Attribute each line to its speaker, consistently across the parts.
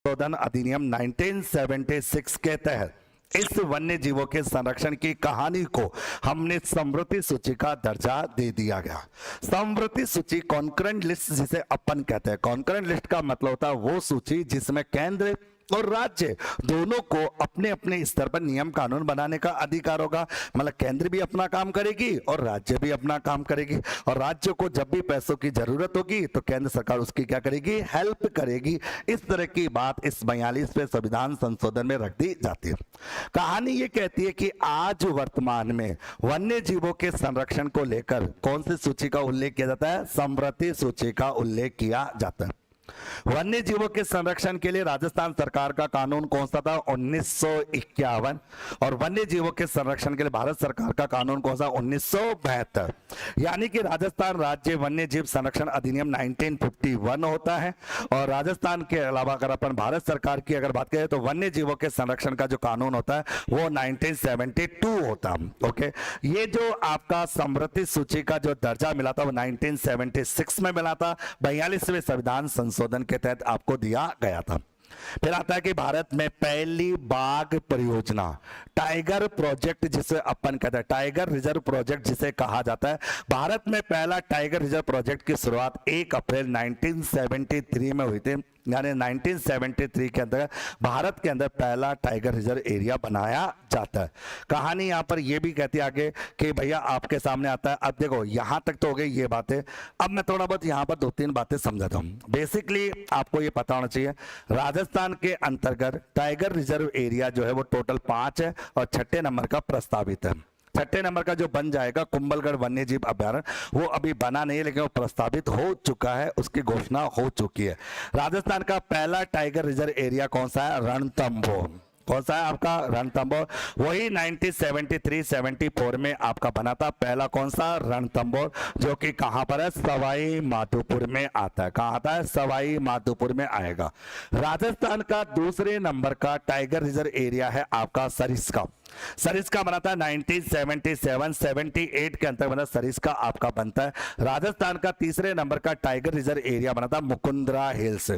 Speaker 1: संशोधन अधिनियम 1976 के तहत इस वन्य जीवों के संरक्षण की कहानी को हमने समृद्धि सूची का दर्जा दे दिया गया। समृद्धि सूची कॉन्करेंट लिस्ट जिसे अपन कहते हैं। कॉन्करेंट लिस्ट का मतलब होता है वो सूची जिसमें केंद्र और राज्य दोनों को अपने अपने स्तर पर नियम कानून बनाने का अधिकार होगा। मतलब केंद्र भी अपना काम करेगी और राज्य भी अपना काम करेगी, और राज्य को जब भी पैसों की जरूरत होगी तो केंद्र सरकार उसकी क्या करेगी, हेल्प करेगी। इस तरह की बात इस 42वें संविधान संशोधन में रख दी जाती है। कहानी ये कहती है कि आज वर्तमान में वन्य जीवों के संरक्षण को लेकर कौन सी सूची का उल्लेख किया जाता है, समृद्धि सूची का उल्लेख किया जाता है। वन्य जीवों के संरक्षण के लिए राजस्थान सरकार का कानून कौन सा था, 1951, और वन्य जीवों के संरक्षण के लिए भारत सरकार का कानून कौन सा, 1972। यानी कि राजस्थान राज्य वन्य जीव संरक्षण अधिनियम 1951 होता है, और राजस्थान के अलावा अगर अपन भारत सरकार की अगर बात करें तो वन्य जीवों के संरक्षण का जो कानून होता है वो 1972 होता है। ओके, ये जो आपका समृद्धि सूची का जो दर्जा मिला था वो 1976 में मिला था, 42वें संविधान संशोधन के तहत आपको दिया गया था। फिर आता है कि भारत में पहली बाघ परियोजना टाइगर प्रोजेक्ट जिसे अपन कहते हैं, टाइगर रिजर्व प्रोजेक्ट जिसे कहा जाता है, भारत में पहला टाइगर रिजर्व प्रोजेक्ट की शुरुआत 1 अप्रैल 1973 में हुई थी। यानी 1973 के अंदर भारत के अंदर पहला टाइगर रिजर्व एरिया बनाया जाता है। कहानी यहां पर यह भी कहती है आगे कि भैया आपके सामने आता है। अब देखो यहां तक तो हो गई ये बातें, अब मैं थोड़ा बहुत यहां पर 2-3 बातें समझाता हूं। बेसिकली आपको ये पता होना चाहिए राजस्थान के अंतर्गत टाइगर रिजर्व एरिया जो है वो टोटल 5 है, और 6ठे नंबर का प्रस्तावित है। 6ठे नंबर का जो बन जाएगा कुंभलगढ़ वन्य जीव अभ्यारण्य, वो अभी बना नहीं है लेकिन वो प्रस्तावित हो चुका है, उसकी घोषणा हो चुकी है। राजस्थान का पहला टाइगर रिजर्व एरिया कौन सा है, रणथंभौर। कौन सा है आपका, रणथंभौर। वही 1973-74 में आपका बना था पहला कौन सा, रणथंभौर, जो कि कहां पर है, सवाई माधोपुर में आता है। कहां आता है, सवाई माधोपुर में आएगा। राजस्थान का दूसरे नंबर का टाइगर रिजर्व एरिया है आपका सरिस्का। सरिस्का बना था 1977-78 के अंतर्गत बना सरिस्का आपका बनता है। राजस्थान का तीसरे नंबर का टाइगर रिजर्व एरिया बना था मुकुंदरा हिल्स।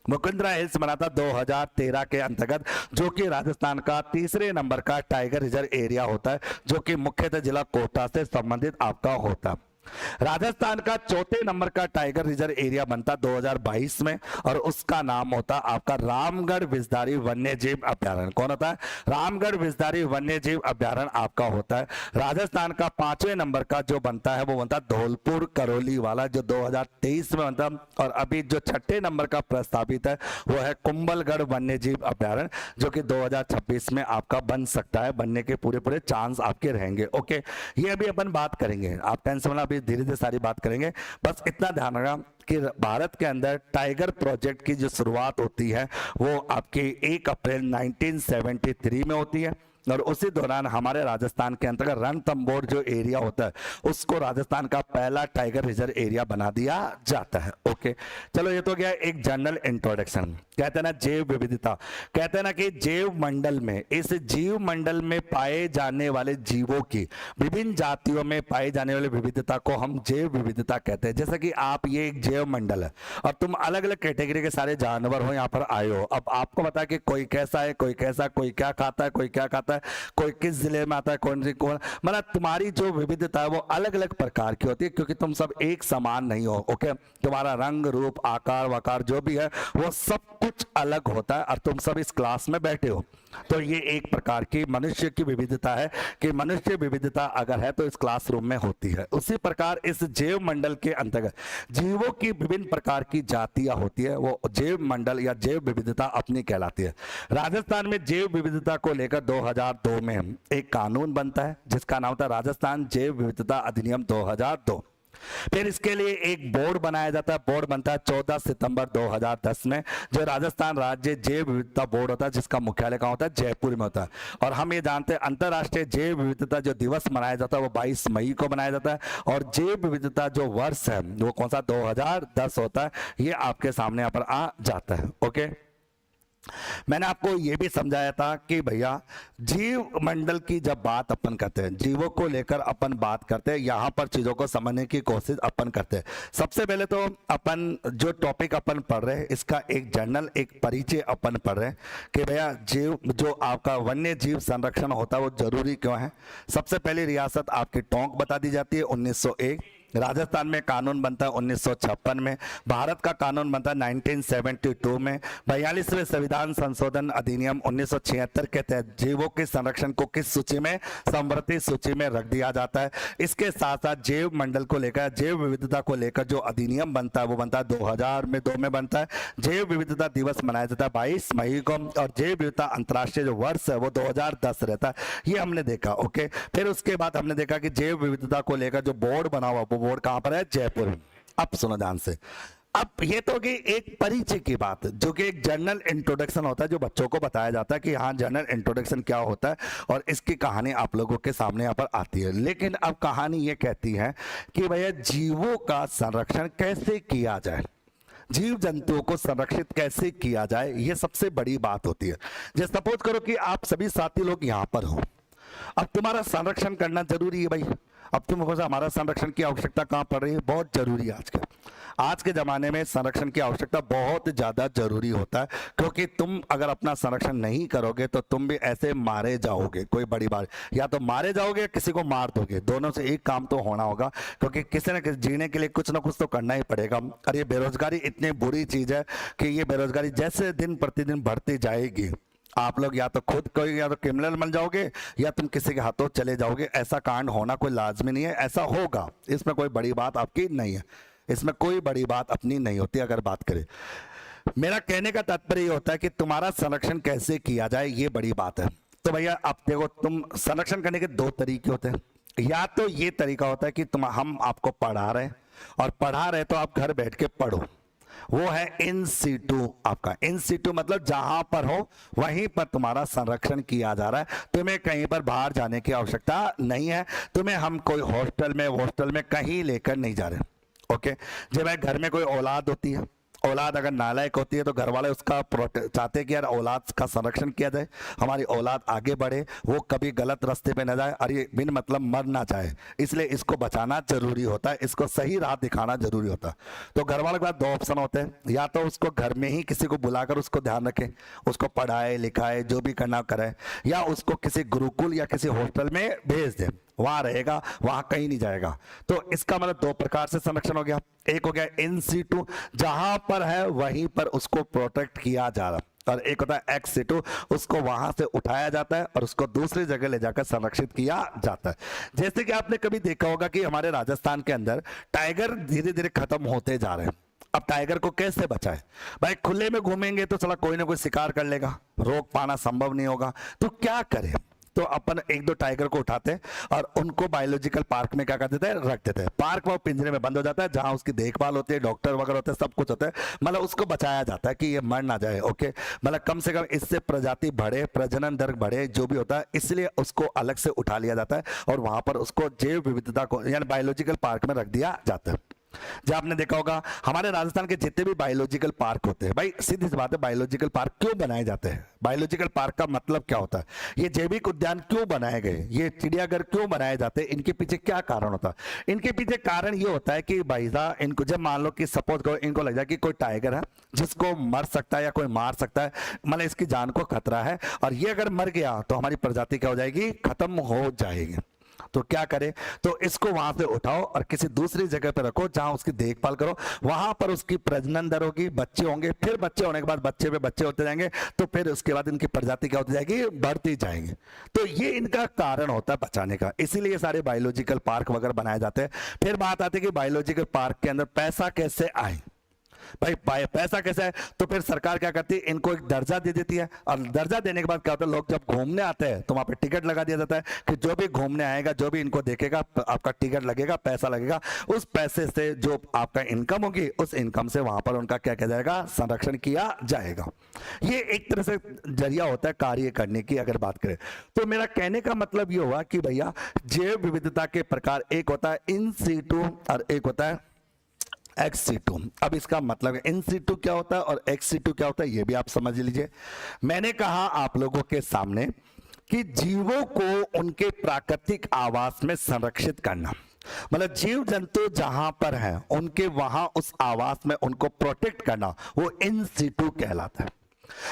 Speaker 1: मुकुंदरा हिल्स बना था 2013 के अंतर्गत, जो कि राजस्थान का तीसरे नंबर का टाइगर रिजर्व एरिया होता है, जो कि मुख्यतः जिला कोटा से संबंधित आपका होता है। राजस्थान का चौथे नंबर का टाइगर रिजर्व एरिया बनता 2022 में, और उसका नाम होता आपका रामगढ़ विषधारी वन्य जीव अभ्यारण्य। कौन होता है, रामगढ़ विषधारी वन्य जीव अभ्यारण्य आपका होता है। राजस्थान का 5वें नंबर का जो बनता है वो बनता धौलपुर करौली वाला, जो 2023 में बनता, और अभी जो 6ठे नंबर का प्रस्तावित है वो है कुंभलगढ़ वन्य जीव अभ्यारण्य, जो कि 2026 में आपका बन सकता है, बनने के पूरे पूरे चांस आपके रहेंगे। ओके, ये अभी अपन बात करेंगे, आप टेंशन वाला धीरे धीरे सारी बात करेंगे। बस इतना ध्यान रखना कि भारत के अंदर टाइगर प्रोजेक्ट की जो शुरुआत होती है वो आपके 1 अप्रैल 1973 में होती है, और उसी दौरान हमारे राजस्थान के अंतर्गत रणथंभौर जो एरिया होता है उसको राजस्थान का पहला टाइगर रिजर्व एरिया बना दिया जाता है। ओके, चलो ये तो गया एक जनरल इंट्रोडक्शन। कहते हैं ना जैव विविधता, कहते हैं ना कि जैव मंडल में, इस जीव मंडल में पाए जाने वाले जीवों की विभिन्न जातियों में पाए जाने वाली विविधता को हम जैव विविधता कहते हैं। जैसे कि आप ये एक जैव मंडल है और तुम अलग अलग कैटेगरी के सारे जानवर हो, यहाँ पर आए हो। अब आपको पता है कि कोई कैसा है, कोई कैसा, कोई क्या खाता है, कोई क्या खाता है, कोई किस जिले में आता है, कौन सी कौन, मतलब तुम्हारी जो विविधता है वो अलग अलग प्रकार की होती है, क्योंकि तुम सब एक समान नहीं हो। ओके, तुम्हारा रंग रूप आकार वकार जो भी है वो सब कुछ अलग होता है, और तुम सब इस क्लास में बैठे हो। तो ये एक प्रकार की मनुष्य की विविधता है कि मनुष्य विविधता अगर है तो इस क्लासरूम में होती है। उसी प्रकार इस जैव मंडल के अंतर्गत जीवों की विभिन्न प्रकार की जातियां होती है, वो जैव मंडल या जैव विविधता अपनी कहलाती है। राजस्थान में जैव विविधता को लेकर 2002 में एक कानून बनता है जिसका नाम था राजस्थान जैव विविधता अधिनियम 2002। फिर इसके लिए एक बोर्ड बनाया जाता है, बोर्ड बनता है 14 सितंबर 2010 में, जो राजस्थान राज्य जैव विविधता बोर्ड होता है, जिसका मुख्यालय कहाँ होता है, जयपुर में होता है। और हम ये जानते हैं अंतरराष्ट्रीय जैव विविधता जो दिवस मनाया जाता है वो 22 मई को मनाया जाता है, और जैव विविधता जो वर्ष है वो कौन सा, 2010 होता है। ये आपके सामने यहाँ पर आ जाता है। ओके, मैंने आपको यह भी समझाया था कि भैया जीव मंडल की जब बात अपन करते हैं, जीवों को लेकर अपन बात करते हैं, यहां पर चीजों को समझने की कोशिश अपन करते हैं। सबसे पहले तो अपन जो टॉपिक अपन पढ़ रहे हैं इसका एक जनरल एक परिचय अपन पढ़ रहे हैं कि भैया जीव जो आपका वन्य जीव संरक्षण होता है वो जरूरी क्यों है। सबसे पहली रियासत आपकी टोंक बता दी जाती है 1901, राजस्थान में कानून बनता है 1956 में, भारत का कानून बनता है 1972 में, 42वें संविधान संशोधन अधिनियम 1976 के तहत जीवों के संरक्षण को किस सूची में, समवर्ती सूची में रख दिया जाता है। इसके साथ साथ जैव मंडल को लेकर, जैव विविधता को लेकर जो अधिनियम बनता है वो बनता है 2002 में बनता है। जैव विविधता दिवस मनाया जाता है 22 मई को, और जैव विविधता अंतर्राष्ट्रीय जो वर्ष है वो 2010 रहता है। ये हमने देखा। ओके, फिर उसके बाद हमने देखा कि जैव विविधता को लेकर जो बोर्ड बना हुआ, बोर्ड कहां पर है, जयपुर। अब सुनो ध्यान से, अब ये तो कि एक परिचय की बात जो कि एक जनरल इंट्रोडक्शन होता है जो बच्चों को बताया जाता है कि हाँ जनरल इंट्रोडक्शन क्या होता है और इसकी कहानी आप लोगों के सामने यहाँ पर आती है। लेकिन अब कहानी ये कहती है कि भैया जीवों का संरक्षण कैसे किया जाए, जीव जंतुओं को संरक्षित कैसे किया जाए, ये सबसे बड़ी बात होती है। जैसे सपोज करो कि आप सभी साथी लोग यहाँ पर हो, अब तुम्हारा संरक्षण करना जरूरी है भाई। अब तुम हमारा संरक्षण की आवश्यकता कहां पड़ रही है, बहुत जरूरी है। आज के जमाने में संरक्षण की आवश्यकता बहुत ज्यादा जरूरी होता है, क्योंकि तुम अगर अपना संरक्षण नहीं करोगे तो तुम भी ऐसे मारे जाओगे। कोई बड़ी बात, या तो मारे जाओगे या किसी को मार दोगे, दोनों से एक काम तो होना होगा, क्योंकि किसी न किसी जीने के लिए कुछ ना कुछ तो करना ही पड़ेगा। और ये बेरोजगारी इतनी बुरी चीज है कि ये बेरोजगारी जैसे दिन प्रतिदिन बढ़ती जाएगी, आप लोग या तो खुद कोई या तो क्रिमिनल बन जाओगे या तुम किसी के हाथों चले जाओगे। ऐसा कांड होना कोई लाजमी नहीं है, ऐसा होगा, इसमें कोई बड़ी बात आपकी नहीं है, इसमें कोई बड़ी बात अपनी नहीं होती। अगर बात करें, मेरा कहने का तात्पर्य ये होता है कि तुम्हारा संरक्षण कैसे किया जाए, ये बड़ी बात है। तो भैया आप देखो, तुम संरक्षण करने के दो तरीके होते हैं। या तो ये तरीका होता है कि हम आपको पढ़ा रहे हैं, और पढ़ा रहे तो आप घर बैठ के पढ़ो, वो है इन सीटू। आपका इन सीटू मतलब जहां पर हो वहीं पर तुम्हारा संरक्षण किया जा रहा है, तुम्हें कहीं पर बाहर जाने की आवश्यकता नहीं है, तुम्हें हम कोई हॉस्टल में कहीं लेकर नहीं जा रहे। ओके, जब घर में कोई औलाद होती है, औलाद अगर नालायक होती है तो घर वाले उसका चाहते हैं कि यार औलाद का संरक्षण किया जाए, हमारी औलाद आगे बढ़े, वो कभी गलत रास्ते पे न जाए और ये बिन मतलब मर ना जाए, इसलिए इसको बचाना जरूरी होता है, इसको सही राह दिखाना जरूरी होता है। तो घर वालों के पास दो ऑप्शन होते हैं, या तो उसको घर में ही किसी को बुलाकर उसको ध्यान रखे, उसको पढ़ाए लिखाए जो भी करना करे, या उसको किसी गुरुकुल या किसी हॉस्टल में भेज दे, वहां रहेगा, वहां कहीं नहीं जाएगा। तो इसका मतलब दो प्रकार से संरक्षण हो गया। एक हो गया इन सीटू, जहां पर है वहीं पर उसको प्रोटेक्ट किया जा रहा, और एक होता है एक्स सीटू, उसको वहां से उठाया जाता है और उसको दूसरी जगह ले जाकर संरक्षित किया जाता है। जैसे कि आपने कभी देखा होगा कि हमारे राजस्थान के अंदर टाइगर धीरे धीरे खत्म होते जा रहे हैं। अब टाइगर को कैसे बचाए भाई, खुले में घूमेंगे तो चला कोई ना कोई शिकार कर लेगा, रोक पाना संभव नहीं होगा, तो क्या करें। तो अपन एक दो टाइगर को उठाते हैं और उनको बायोलॉजिकल पार्क में क्या कर देते हैं, रख देते हैं। पार्क में वो पिंजरे में बंद हो जाता है, जहां उसकी देखभाल होती है, डॉक्टर वगैरह होते हैं, सब कुछ होता है, मतलब उसको बचाया जाता है कि ये मर ना जाए। ओके, मतलब कम से कम इससे प्रजाति बढ़े, प्रजनन दर बढ़े, जो भी होता है, इसलिए उसको अलग से उठा लिया जाता है और वहां पर उसको जैव विविधता को यानी बायोलॉजिकल पार्क में रख दिया जाता है। जब आपने देखा होगा हमारे राजस्थान के जितने भी बायोलॉजिकल पार्क होते हैं, भाई सीधी सी बात है, बायोलॉजिकल पार्क क्यों बनाए जाते हैं, बायोलॉजिकल पार्क का मतलब क्या होता है, ये जैविक उद्यान क्यों बनाए गए, ये चिड़ियाघर क्यों बनाए जाते हैं, इनके पीछे क्या कारण होता है। इनके पीछे कारण ये होता है कि भाई साहब, इनको जब मान लो कि सपोज करो इनको लग जाए कि कोई टाइगर है जिसको मर सकता है या कोई मार सकता है, मतलब इसकी जान को खतरा है, और ये अगर मर गया तो हमारी प्रजाति क्या हो जाएगी, खत्म हो जाएगी। तो क्या करें, तो इसको वहां से उठाओ और किसी दूसरी जगह पर रखो जहां उसकी देखभाल करो, वहां पर उसकी प्रजनन दर होगी, बच्चे होंगे, फिर बच्चे होने के बाद बच्चे पे बच्चे होते जाएंगे, तो फिर उसके बाद इनकी प्रजाति क्या होती जाएगी, बढ़ती जाएंगी। तो ये इनका कारण होता है बचाने का, इसीलिए सारे बायोलॉजिकल पार्क वगैरह बनाए जाते हैं। फिर बात आती है कि बायोलॉजिकल पार्क के अंदर पैसा कैसे आए, भाई पैसा कैसा है, तो फिर सरकार क्या करती है, इनको एक दर्जा दे देती है, और दर्जा देने के बाद क्या होता है, लोग जब घूमने आते हैं तो वहां पे टिकट लगा दिया जाता है कि जो भी घूमने आएगा, जो भी इनको देखेगा, आपका टिकट लगेगा, पैसा लगेगा, उस पैसे से जो आपका इनकम होगी, उस इनकम से वहां पर उनका क्या किया जाएगा, संरक्षण किया जाएगा। ये एक तरह से जरिया होता है कार्य करने की। अगर बात करें तो मेरा कहने का मतलब ये हुआ कि भैया जैव विविधता के प्रकार एक होता है इन सीटू और एक होता है एक्स-C2। अब इसका मतलब इन-C2 क्या होता है और एक्स-C2 क्या होता है ये भी आप समझ लीजिए। मैंने कहा आप लोगों के सामने कि जीवों को उनके प्राकृतिक आवास में संरक्षित करना, मतलब जीव जंतु जहां पर हैं उनके वहां उस आवास में उनको प्रोटेक्ट करना, वो इन-C2 कहलाता है।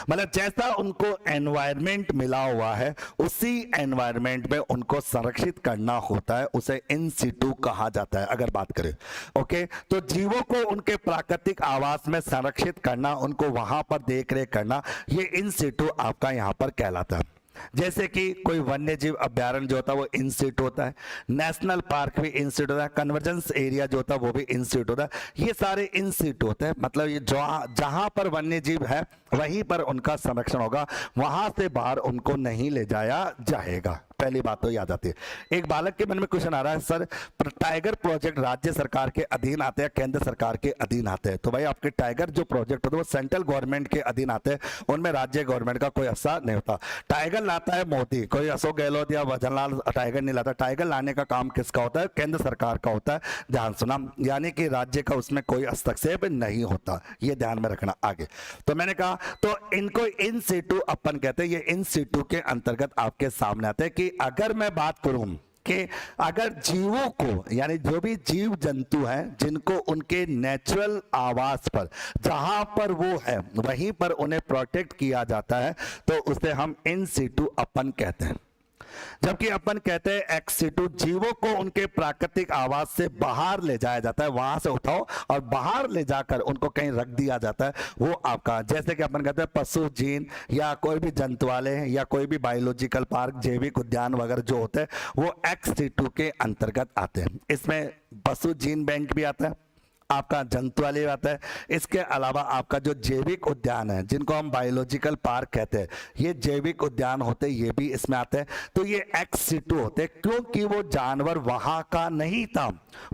Speaker 1: मतलब जैसा उनको एनवायरनमेंट मिला हुआ है उसी एनवायरनमेंट में उनको संरक्षित करना होता है, उसे इन-C2 कहा जाता है अगर बात करें। ओके, तो जीवों को उनके प्राकृतिक आवास में संरक्षित करना, उनको वहां पर देख रेख करना, ये इन-C2 आपका यहां पर कहलाता है। जैसे कि कोई वन्य जीव अभ्यारण्य जो होता है वो इन-C2 होता है, नेशनल पार्क भी इन-C2 होता है, कन्वर्जेंस एरिया जो होता है वो भी इन-C2 होता है। ये सारे इन-C2 होते हैं, मतलब ये जहां पर वन्य जीव है वहीं पर उनका संरक्षण होगा, वहां से बाहर उनको नहीं ले जाया जाएगा। पहली बात तो याद आती है। एक बालक के मन में क्वेश्चन आ रहा है, सर टाइगर प्रोजेक्ट राज्य सरकार के अधीन आते हैं, केंद्र सरकार के अधीन आते हैं? तो भाई आपके टाइगर जो प्रोजेक्ट होते हैं वो सेंट्रल गवर्नमेंट के अधीन आते हैं, उनमें राज्य गवर्नमेंट का कोई हिस्सा नहीं होता। टाइगर लाता है मोदी, कोई अशोक गहलोत या भजनलाल टाइगर नहीं लाता। टाइगर लाने का काम किसका होता है? केंद्र सरकार का होता है। ध्यान सुना, यानी कि राज्य का उसमें कोई हस्तक्षेप नहीं होता, ये ध्यान में रखना। आगे तो मैंने कहा तो इनको इन-C2 अपन कहते हैं, ये इन-C2 के अंतर्गत आपके सामने आते हैं कि अगर मैं बात करूं कि अगर जीवों को, यानी जो भी जीव जंतु हैं जिनको उनके नेचुरल आवास पर जहां पर वो है वहीं पर उन्हें प्रोटेक्ट किया जाता है, तो उसे हम इन-C2 अपन कहते हैं। जबकि अपन कहते हैं एक्स-C2 जीवों को उनके प्राकृतिक आवास से बाहर ले जाया जाता है, वहां से उठाओ और बाहर ले जाकर उनको कहीं रख दिया जाता है, वो आपका, जैसे कि अपन कहते हैं पशु जीन या कोई भी जंतुआलय या कोई भी बायोलॉजिकल पार्क, जैविक उद्यान वगैरह जो होते हैं वो एक्स-C2 के अंतर्गत आते हैं। इसमें पशु जीन बैंक भी आता है, आपका जंतुआलय आता है, इसके अलावा आपका जो जैविक उद्यान है जिनको हम बायोलॉजिकल पार्क कहते हैं, ये जैविक उद्यान होते हैं, ये भी इसमें आते हैं। तो ये एक्स-C2 होते हैं क्योंकि वो जानवर वहां का नहीं था,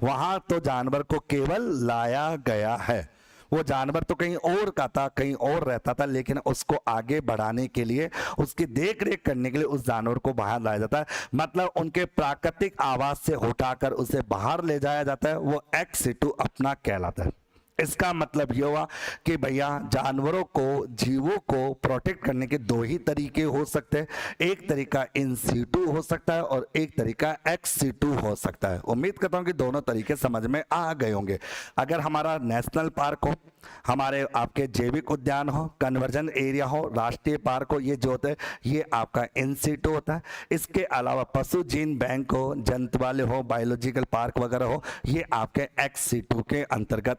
Speaker 1: वहां तो जानवर को केवल लाया गया है। वो जानवर तो कहीं और का था, कहीं और रहता था, लेकिन उसको आगे बढ़ाने के लिए, उसकी देख रेख करने के लिए उस जानवर को बाहर लाया जाता है, मतलब उनके प्राकृतिक आवास से उठाकर उसे बाहर ले जाया जाता है, वो एक्स-C2 अपना कहलाता है। इसका मतलब ये हुआ कि भैया जानवरों को, जीवों को प्रोटेक्ट करने के दो ही तरीके हो सकते हैं, एक तरीका इन-C2 हो सकता है और एक तरीका एक्स-C2 हो सकता है। उम्मीद करता हूं कि दोनों तरीके समझ में आ गए होंगे। अगर हमारा नेशनल पार्क हो, हमारे आपके जैविक उद्यान हो, कन्वर्जन एरिया हो, राष्ट्रीय पार्क हो, ये जो होते हैं ये आपका इन-C2 होता है। इसके अलावा पशु जीन बैंक हो, जंतुआलय हो, बायोलॉजिकल पार्क वगैरह हो, ये आपके एक्स-C2 के अंतर्गत